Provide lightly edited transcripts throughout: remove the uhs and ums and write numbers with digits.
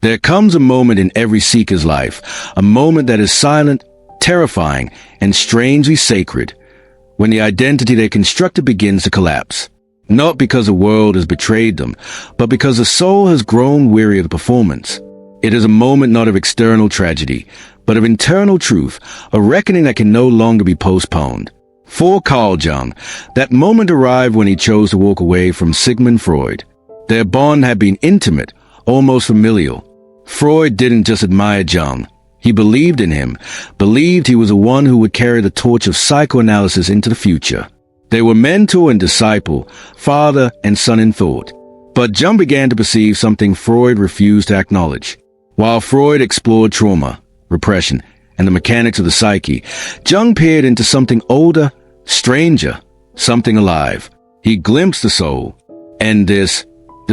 There comes a moment in every seeker's life, a moment that is silent, terrifying, and strangely sacred, when the identity they constructed begins to collapse. Not because the world has betrayed them, but because the soul has grown weary of the performance. It is a moment not of external tragedy, but of internal truth, a reckoning that can no longer be postponed. For Carl Jung, that moment arrived when he chose to walk away from Sigmund Freud. Their bond had been intimate, almost familial. Freud didn't just admire Jung. He believed in him, believed he was the one who would carry the torch of psychoanalysis into the future. They were mentor and disciple, father and son in thought. But Jung began to perceive something Freud refused to acknowledge. While Freud explored trauma, repression, and the mechanics of the psyche, Jung peered into something older, stranger, something alive. He glimpsed the soul. And this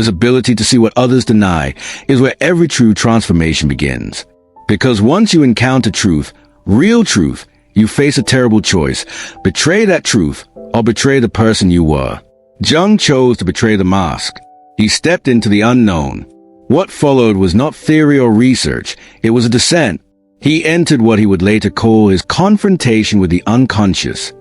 ability to see what others deny, is where every true transformation begins. Because once you encounter truth, real truth, you face a terrible choice. Betray that truth, or betray the person you were. Jung chose to betray the mask. He stepped into the unknown. What followed was not theory or research, it was a descent. He entered what he would later call his confrontation with the unconscious.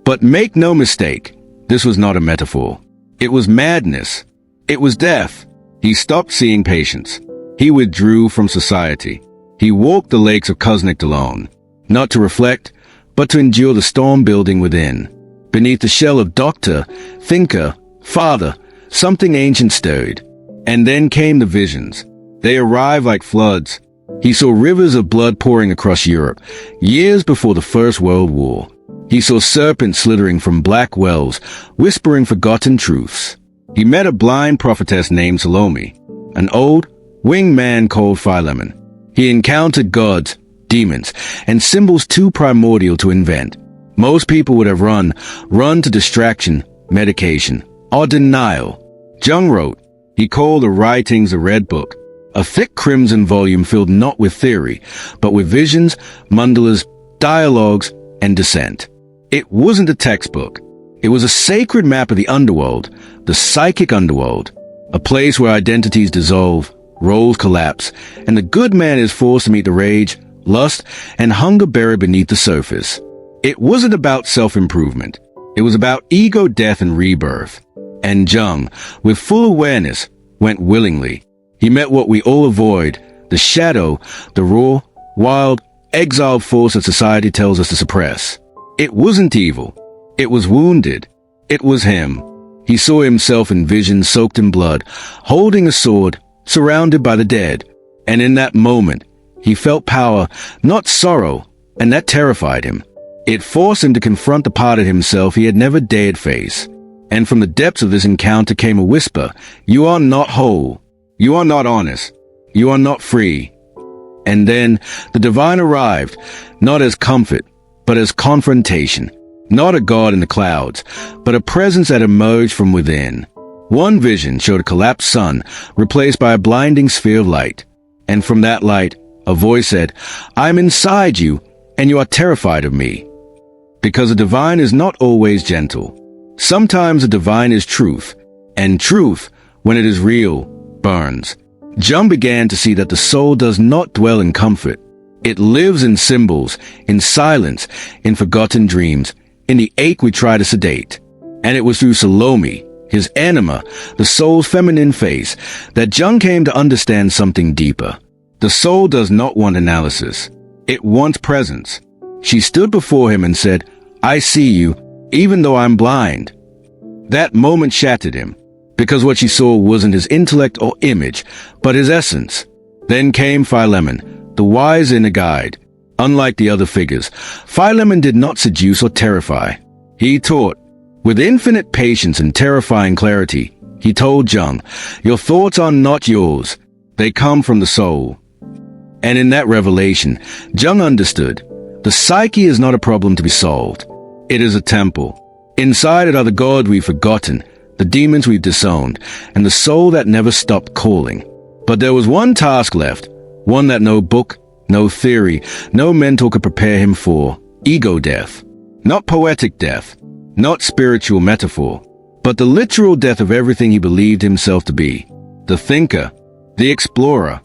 But make no mistake, this was not a metaphor. It was madness. It was death. He stopped seeing patients. He withdrew from society. He walked the lakes of Kuznect alone, not to reflect, but to endure the storm building within. Beneath the shell of doctor, thinker, father, something ancient stirred. And then came the visions. They arrived like floods. He saw rivers of blood pouring across Europe, years before the First World War. He saw serpents slithering from black wells, whispering forgotten truths. He met a blind prophetess named Salome, an old, winged man called Philemon. He encountered gods, demons, and symbols too primordial to invent. Most people would have run to distraction, medication, or denial. Jung wrote. He called the writings the Red Book, a thick crimson volume filled not with theory, but with visions, mandalas, dialogues, and dissent. It wasn't a textbook. It was a sacred map of the underworld, the psychic underworld, a place where identities dissolve, roles collapse, and the good man is forced to meet the rage, lust, and hunger buried beneath the surface. It wasn't about self-improvement. It was about ego death and rebirth. And Jung, with full awareness, went willingly. He met what we all avoid, the shadow, the raw, wild, exiled force that society tells us to suppress. It wasn't evil. It was wounded. It was him. He saw himself in visions soaked in blood, holding a sword, surrounded by the dead. And in that moment, he felt power, not sorrow, and that terrified him. It forced him to confront the part of himself he had never dared face. And from the depths of this encounter came a whisper, "You are not whole. You are not honest. You are not free." And then the divine arrived, not as comfort, but as confrontation. Not a god in the clouds, but a presence that emerged from within. One vision showed a collapsed sun, replaced by a blinding sphere of light. And from that light, a voice said, "I'm inside you, and you are terrified of me." Because the divine is not always gentle. Sometimes the divine is truth, and truth, when it is real, burns. Jung began to see that the soul does not dwell in comfort. It lives in symbols, in silence, in forgotten dreams, in the ache we try to sedate. And it was through Salome, his anima, the soul's feminine face, that Jung came to understand something deeper. The soul does not want analysis. It wants presence. She stood before him and said, "I see you, even though I'm blind." That moment shattered him, because what she saw wasn't his intellect or image, but his essence. Then came Philemon, the wise inner guide. Unlike the other figures, Philemon did not seduce or terrify. He taught. With infinite patience and terrifying clarity, he told Jung, "Your thoughts are not yours. They come from the soul." And in that revelation, Jung understood. The psyche is not a problem to be solved. It is a temple. Inside it are the gods we've forgotten, the demons we've disowned, and the soul that never stopped calling. But there was one task left, one that no book, no theory, no mentor could prepare him for: ego death. Not poetic death, not spiritual metaphor, but the literal death of everything he believed himself to be. The thinker, the explorer,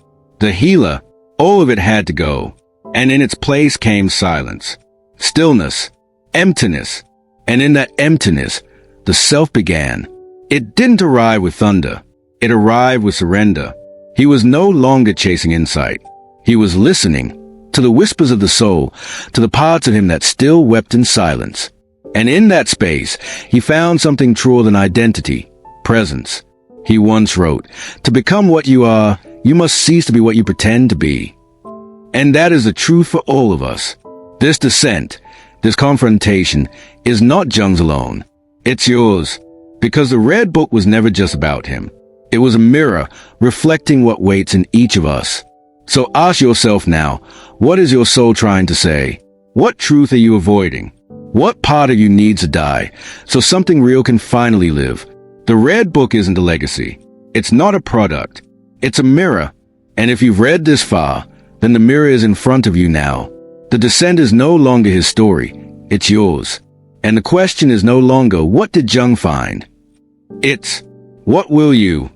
The healer, all of it had to go, and in its place came silence, stillness, emptiness, and in that emptiness, the self began. It didn't arrive with thunder. It arrived with surrender. He was no longer chasing insight. He was listening to the whispers of the soul, to the parts of him that still wept in silence. And in that space, he found something truer than identity, presence. He once wrote, "To become what you are, you must cease to be what you pretend to be." And that is the truth for all of us. This descent, this confrontation, is not Jung's alone. It's yours. Because the Red Book was never just about him. It was a mirror reflecting what waits in each of us. So ask yourself now, what is your soul trying to say? What truth are you avoiding? What part of you needs to die so something real can finally live? The Red Book isn't a legacy. It's not a product. It's a mirror. And if you've read this far, then the mirror is in front of you now. The descent is no longer his story. It's yours. And the question is no longer, what did Jung find? It's, what will you?